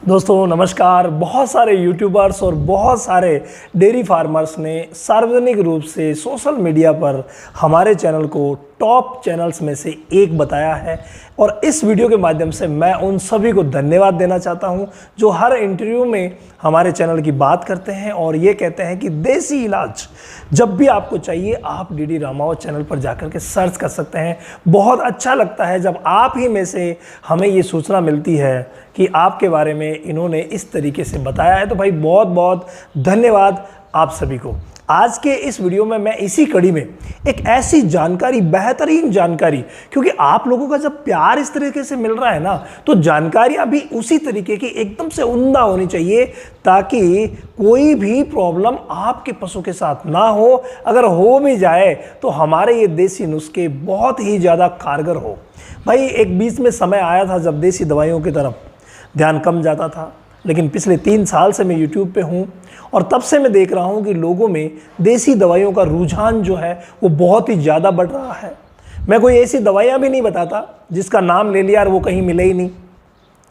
दोस्तों नमस्कार। बहुत सारे यूट्यूबर्स और बहुत सारे डेयरी फार्मर्स ने सार्वजनिक रूप से सोशल मीडिया पर हमारे चैनल को टॉप चैनल्स में से एक बताया है और इस वीडियो के माध्यम से मैं उन सभी को धन्यवाद देना चाहता हूं जो हर इंटरव्यू में हमारे चैनल की बात करते हैं और ये कहते हैं कि देसी इलाज जब भी आपको चाहिए आप डीडी रामावत चैनल पर जाकर के सर्च कर सकते हैं। बहुत अच्छा लगता है जब आप ही में से हमें ये सूचना मिलती है कि आपके बारे में इन्होंने इस तरीके से बताया है। तो भाई बहुत बहुत धन्यवाद आप सभी को। आज के इस वीडियो में मैं इसी कड़ी में एक ऐसी जानकारी, बेहतरीन जानकारी, क्योंकि आप लोगों का जब प्यार इस तरीके से मिल रहा है ना, तो जानकारियां भी उसी तरीके की एकदम से उम्दा होनी चाहिए ताकि कोई भी प्रॉब्लम आपके पशु के साथ ना हो। अगर हो भी जाए तो हमारे ये देसी नुस्खे बहुत ही ज़्यादा कारगर हो। भाई एक बीच में समय आया था जब देसी दवाइयों की तरफ ध्यान कम जाता था, लेकिन पिछले 3 साल से मैं यूट्यूब पे हूँ और तब से मैं देख रहा हूँ कि लोगों में देसी दवाइयों का रुझान जो है वो बहुत ही ज़्यादा बढ़ रहा है। मैं कोई ऐसी दवाइयाँ भी नहीं बताता जिसका नाम ले लिया और वो कहीं मिले ही नहीं,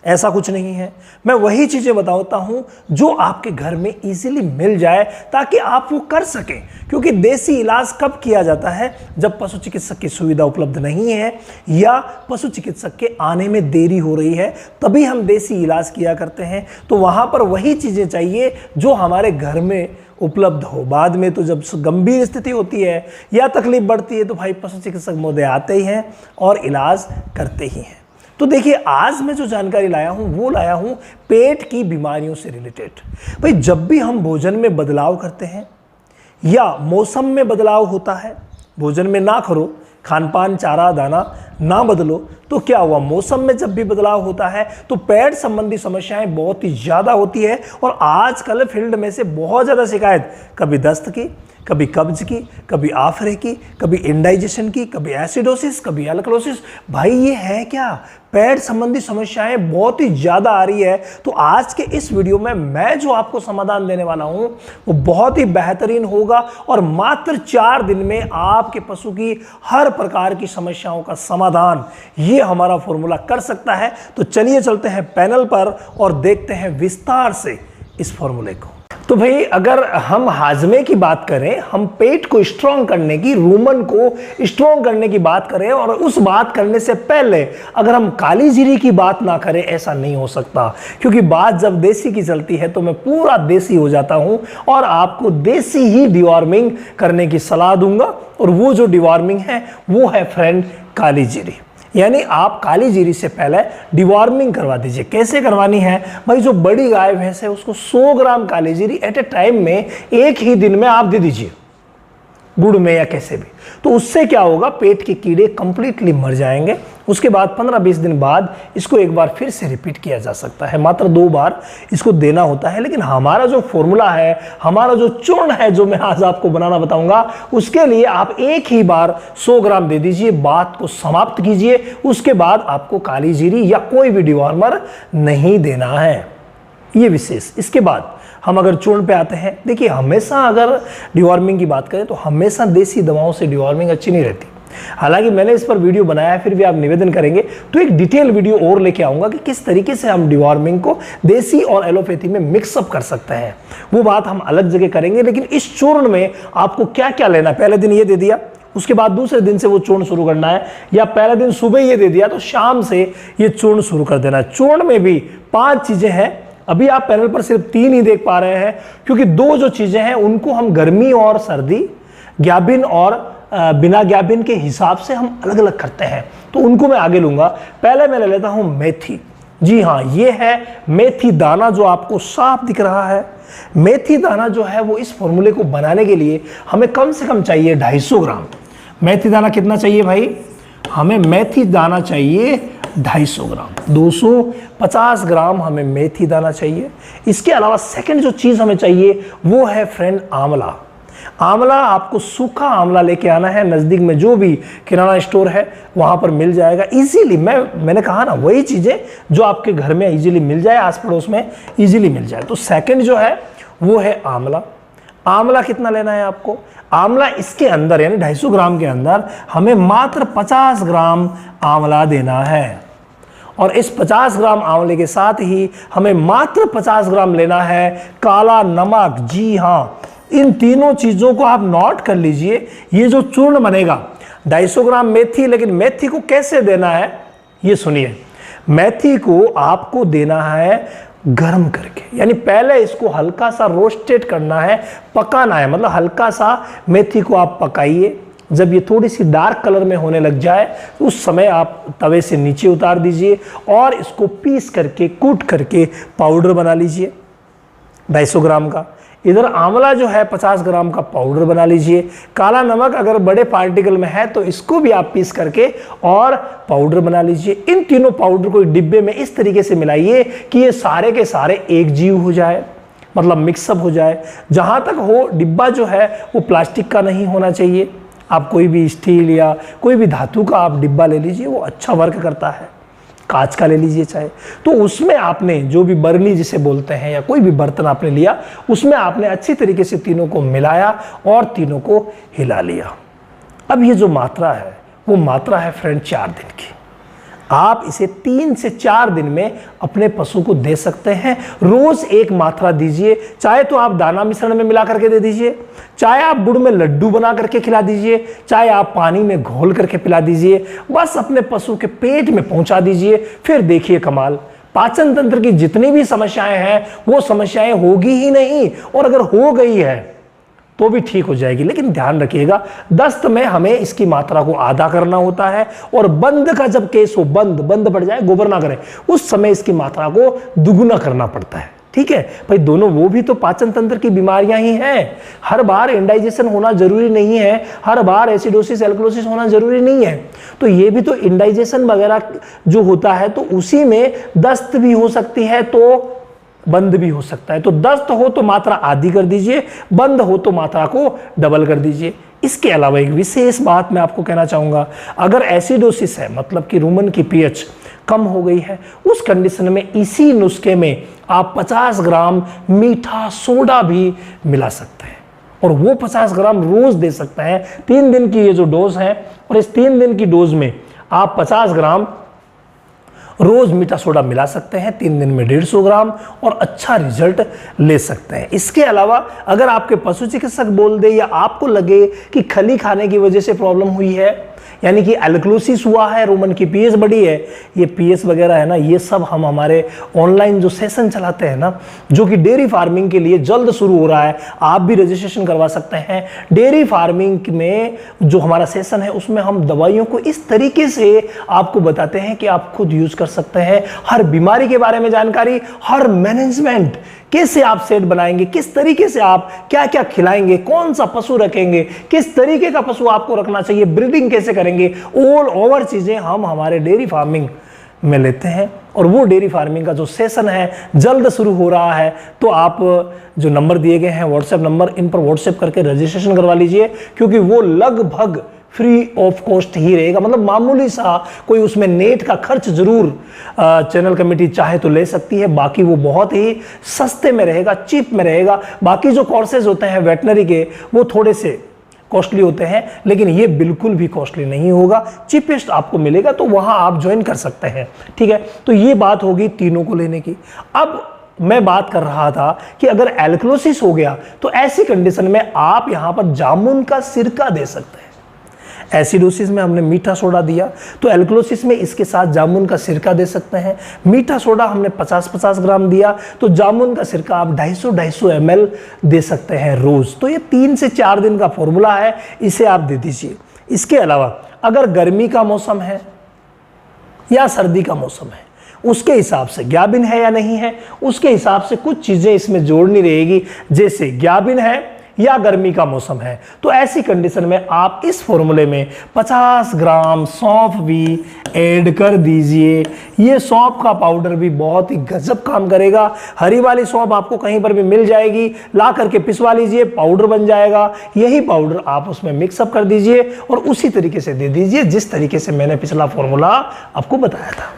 ऐसा कुछ नहीं है। मैं वही चीज़ें बताता हूँ जो आपके घर में इजीली मिल जाए ताकि आप वो कर सकें, क्योंकि देसी इलाज कब किया जाता है जब पशु चिकित्सक की सुविधा उपलब्ध नहीं है या पशु चिकित्सक के आने में देरी हो रही है, तभी हम देसी इलाज किया करते हैं। तो वहाँ पर वही चीज़ें चाहिए जो हमारे घर में उपलब्ध हो। बाद में तो जब गंभीर स्थिति होती है या तकलीफ बढ़ती है तो भाई पशु चिकित्सक महोदय आते ही हैं और इलाज करते ही हैं। तो देखिए आज मैं जो जानकारी लाया हूं वो लाया हूं पेट की बीमारियों से रिलेटेड। भाई जब भी हम भोजन में बदलाव करते हैं या मौसम में बदलाव होता है, भोजन में ना करो, खान पान चारा दाना ना बदलो, तो क्या हुआ, मौसम में जब भी बदलाव होता है तो पेट संबंधी समस्याएं बहुत ही ज़्यादा होती है। और आजकल फील्ड में से बहुत ज़्यादा शिकायत कभी दस्त की, कभी कब्ज की, कभी आफरे की, कभी इंडाइजेशन की, कभी एसिडोसिस, कभी अल्कलोसिस। भाई ये है क्या, पेट संबंधी समस्याएं बहुत ही ज़्यादा आ रही है। तो आज के इस वीडियो में मैं जो आपको समाधान देने वाला हूं वो बहुत ही बेहतरीन होगा और मात्र 4 दिन में आपके पशु की हर प्रकार की समस्याओं का समाधान ये हमारा फॉर्मूला कर सकता है। तो चलिए चलते हैं पैनल पर और देखते हैं विस्तार से इस फॉर्मूले को। तो भाई अगर हम हाजमे की बात करें, हम पेट को स्ट्रॉन्ग करने की, रूमन को स्ट्रॉन्ग करने की बात करें और उस बात करने से पहले अगर हम काली जीरी की बात ना करें, ऐसा नहीं हो सकता। क्योंकि बात जब देसी की चलती है तो मैं पूरा देसी हो जाता हूं और आपको देसी ही डिवॉर्मिंग करने की सलाह दूंगा। और वो जो डिवॉर्मिंग है वो है फ्रेंड काली जीरी। यानी आप काली जीरी से पहले डिवॉर्मिंग करवा दीजिए। कैसे करवानी है भाई, जो बड़ी गाय भैंस है उसको 100 ग्राम काली जीरी एट ए टाइम में एक ही दिन में आप दे दीजिए, गुड़ में या कैसे भी। तो उससे क्या होगा, पेट के कीड़े कंप्लीटली मर जाएंगे। उसके बाद 15-20 दिन बाद इसको एक बार फिर से रिपीट किया जा सकता है। मात्र 2 बार इसको देना होता है। लेकिन हमारा जो फॉर्मूला है, हमारा जो चूर्ण है जो मैं आज आपको बनाना बताऊंगा, उसके लिए आप एक ही बार 100 ग्राम दे दीजिए, बात को समाप्त कीजिए। उसके बाद आपको काली जीरी या कोई भी डिवॉर्मर नहीं देना है, ये विशेष। इसके बाद हम अगर चूर्ण पे आते हैं, देखिए हमेशा अगर डिवॉर्मिंग की बात करें तो हमेशा देसी दवाओं से डिवॉर्मिंग अच्छी नहीं रहती। हालांकि मैंने इस पर वीडियो बनाया है, फिर भी आप निवेदन करेंगे तो एक डिटेल वीडियो और लेके आऊंगा कि किस तरीके से हम डिवॉर्मिंग को देसी और एलोपैथी में मिक्सअप कर सकते हैं। वो बात हम अलग जगह करेंगे। लेकिन इस चूर्ण में आपको क्या क्या लेना है, पहले दिन ये दे दिया, उसके बाद दूसरे दिन से वो चूर्ण शुरू करना है, या पहले दिन सुबह ये दे दिया तो शाम से ये चूर्ण शुरू कर देना है। चूर्ण में भी 5 चीजें हैं। अभी आप पैनल पर सिर्फ 3 ही देख पा रहे हैं, क्योंकि 2 जो चीजें हैं उनको हम गर्मी और सर्दी, ग्याबिन और बिना ग्याबिन के हिसाब से हम अलग अलग करते हैं, तो उनको मैं आगे लूंगा। पहले मैं ले लेता हूं मेथी। जी हाँ, ये है मेथी दाना जो आपको साफ दिख रहा है। मेथी दाना जो है वो इस फॉर्मूले को बनाने के लिए हमें कम से कम चाहिए 250 ग्राम। मेथी दाना कितना चाहिए भाई, हमें मेथी दाना चाहिए 250 ग्राम। 250 ग्राम हमें मेथी दाना चाहिए। इसके अलावा सेकंड जो चीज़ हमें चाहिए वो है फ्रेंड आंवला। आंवला आपको सूखा आंवला लेके आना है। नज़दीक में जो भी किराना स्टोर है वहाँ पर मिल जाएगा इजीली। मैंने कहा ना, वही चीज़ें जो आपके घर में इजीली मिल जाए, आस पड़ोस में इजीली मिल जाए। तो सेकंड जो है वो है आंवला। आंवला कितना लेना है आपको, आंवला इसके अंदर यानी 250 ग्राम के अंदर हमें मात्र 50 ग्राम आंवला देना है। और इस 50 ग्राम आंवले के साथ ही हमें मात्र 50 ग्राम लेना है काला नमक। जी हाँ, इन तीनों चीज़ों को आप नोट कर लीजिए। ये जो चूर्ण बनेगा 250 ग्राम मेथी, लेकिन मेथी को कैसे देना है ये सुनिए। मेथी को आपको देना है गर्म करके, यानी पहले इसको हल्का सा रोस्टेड करना है, पकाना है। मतलब हल्का सा मेथी को आप पकाइए, जब ये थोड़ी सी डार्क कलर में होने लग जाए तो उस समय आप तवे से नीचे उतार दीजिए और इसको पीस करके कूट करके पाउडर बना लीजिए 250 ग्राम का। इधर आंवला जो है 50 ग्राम का पाउडर बना लीजिए। काला नमक अगर बड़े पार्टिकल में है तो इसको भी आप पीस करके और पाउडर बना लीजिए। इन तीनों पाउडर को डिब्बे में इस तरीके से मिलाइए कि ये सारे के सारे एक जीव हो जाए, मतलब मिक्सअप हो जाए। जहां तक हो डिब्बा जो है वो प्लास्टिक का नहीं होना चाहिए। आप कोई भी स्टील या कोई भी धातु का आप डिब्बा ले लीजिए, वो अच्छा वर्क करता है। कांच का ले लीजिए चाहे, तो उसमें आपने जो भी बर्नी जिसे बोलते हैं या कोई भी बर्तन आपने लिया, उसमें आपने अच्छी तरीके से तीनों को मिलाया और तीनों को हिला लिया। अब ये जो मात्रा है वो मात्रा है फ्रेंड 4 दिन की। आप इसे 3 से 4 दिन में अपने पशु को दे सकते हैं। रोज एक मात्रा दीजिए, चाहे तो आप दाना मिश्रण में मिला करके दे दीजिए, चाहे आप गुड़ में लड्डू बना करके खिला दीजिए, चाहे आप पानी में घोल करके पिला दीजिए। बस अपने पशु के पेट में पहुंचा दीजिए, फिर देखिए कमाल। पाचन तंत्र की जितनी भी समस्याएं हैं वो समस्याएं होगी ही नहीं, और अगर हो गई है तो भी ठीक हो जाएगी। लेकिन ध्यान रखिएगा, दस्त में हमें इसकी मात्रा को आधा करना होता है, और बंद का जब केस हो, बंद पड़ जाए, गोबर ना करें, उस समय इसकी मात्रा को दुगुना करना पड़ता है। ठीक है भाई, दोनों वो भी तो पाचन तंत्र की बीमारियां ही हैं। हर बार इंडाइजेशन होना जरूरी नहीं है, हर बार एसिडोसिस एल्कलोसिस होना जरूरी नहीं है। तो ये भी तो इंडाइजेशन वगैरह जो होता है, तो उसी में दस्त भी हो सकती है, तो बंद भी हो सकता है। तो दस्त हो तो मात्रा आधी कर दीजिए, बंद हो तो मात्रा को डबल कर दीजिए। इसके अलावा एक विशेष बात मैं आपको कहना चाहूंगा, अगर एसिडोसिस है, मतलब कि रूमन की पीएच कम हो गई है, उस कंडीशन में इसी नुस्खे में आप 50 ग्राम मीठा सोडा भी मिला सकते हैं, और वो 50 ग्राम रोज दे सकते हैं। 3 दिन की ये जो डोज है, और इस 3 दिन की डोज में आप 50 ग्राम रोज मीठा सोडा मिला सकते हैं, 3 दिन में 150 ग्राम, और अच्छा रिजल्ट ले सकते हैं। इसके अलावा अगर आपके पशु चिकित्सक बोल दे या आपको लगे कि खली खाने की वजह से प्रॉब्लम हुई है, यानी कि एल्कलोसिस हुआ है, रूमन की पीएच बढ़ी है, ये पीएच वगैरह है ना, ये सब हम हमारे ऑनलाइन जो सेशन चलाते हैं ना, जो कि डेयरी फार्मिंग के लिए जल्द शुरू हो रहा है, आप भी रजिस्ट्रेशन करवा सकते हैं। डेयरी फार्मिंग में जो हमारा सेशन है उसमें हम दवाइयों को इस तरीके से आपको बताते हैं कि आप खुद यूज कर सकते हैं। हर बीमारी के बारे में जानकारी, हर मैनेजमेंट कैसे आप सेट बनाएंगे, किस तरीके से आप क्या क्या खिलाएंगे, कौन सा पशु रखेंगे, किस तरीके का पशु आपको रखना चाहिए, ब्रीडिंग कैसे करेंगे, ऑल ओवर चीजें हम हमारे डेयरी फार्मिंग में लेते हैं। और वो डेयरी फार्मिंग का जो सेशन है जल्द शुरू हो रहा है, तो आप जो नंबर दिए गए हैं व्हाट्सएप नंबर, इन पर व्हाट्सएप करके रजिस्ट्रेशन करवा लीजिए, क्योंकि वो लगभग फ्री ऑफ कॉस्ट ही रहेगा। मतलब मामूली सा कोई उसमें नेट का खर्च जरूर चैनल कमेटी चाहे तो ले सकती है, बाकी वो बहुत ही सस्ते में रहेगा, चीप में रहेगा। बाकी जो कोर्सेज होते हैं वेटनरी के वो थोड़े से कॉस्टली होते हैं, लेकिन ये बिल्कुल भी कॉस्टली नहीं होगा, चीपेस्ट आपको मिलेगा, तो वहां आप ज्वाइन कर सकते हैं। ठीक है, तो ये बात होगी तीनों को लेने की। अब मैं बात कर रहा था कि अगर एल्कलोसिस हो गया तो ऐसी कंडीशन में आप यहां पर जामुन का सिरका दे सकते हैं। एसिडोसिस में हमने मीठा सोडा दिया, तो एल्कलोसिस में इसके साथ जामुन का सिरका दे सकते हैं। मीठा सोडा हमने 50-50 ग्राम दिया, तो जामुन का सिरका आप 250-250 ml दे सकते हैं रोज। तो ये 3 से 4 दिन का फॉर्मूला है, इसे आप दे दीजिए। इसके अलावा अगर गर्मी का मौसम है या सर्दी का मौसम है, उसके हिसाब से ग्याबिन है या नहीं है, उसके हिसाब से कुछ चीजें इसमें जोड़नी रहेगी। जैसे ग्याबिन है या गर्मी का मौसम है, तो ऐसी कंडीशन में आप इस फॉर्मूले में 50 ग्राम सौंफ भी ऐड कर दीजिए। ये सौंफ का पाउडर भी बहुत ही गजब काम करेगा। हरी वाली सौंफ आपको कहीं पर भी मिल जाएगी, ला करके पिसवा लीजिए, पाउडर बन जाएगा। यही पाउडर आप उसमें मिक्सअप कर दीजिए और उसी तरीके से दे दीजिए जिस तरीके से मैंने पिछला फॉर्मूला आपको बताया था।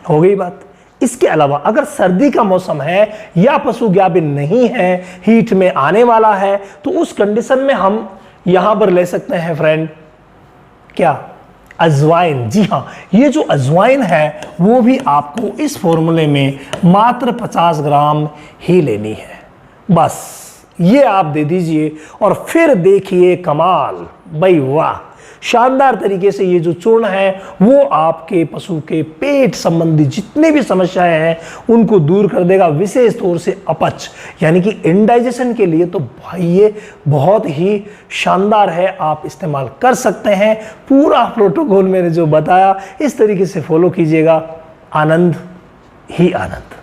हो गई बात। इसके अलावा अगर सर्दी का मौसम है या पशु ग्याबिन नहीं है, हीट में आने वाला है, तो उस कंडीशन में हम यहां पर ले सकते हैं फ्रेंड क्या, अजवाइन, जी हाँ, ये जो अजवाइन है वो भी आपको इस फॉर्मूले में मात्र 50 ग्राम ही लेनी है। बस ये आप दे दीजिए और फिर देखिए कमाल, भाई वाह, शानदार तरीके से ये जो चूर्ण है वो आपके पशु के पेट संबंधी जितने भी समस्याएं हैं उनको दूर कर देगा, विशेष तौर से अपच यानी कि इंडाइजेशन के लिए तो भाई ये बहुत ही शानदार है, आप इस्तेमाल कर सकते हैं। पूरा प्रोटोकॉल मैंने जो बताया इस तरीके से फॉलो कीजिएगा, आनंद ही आनंद।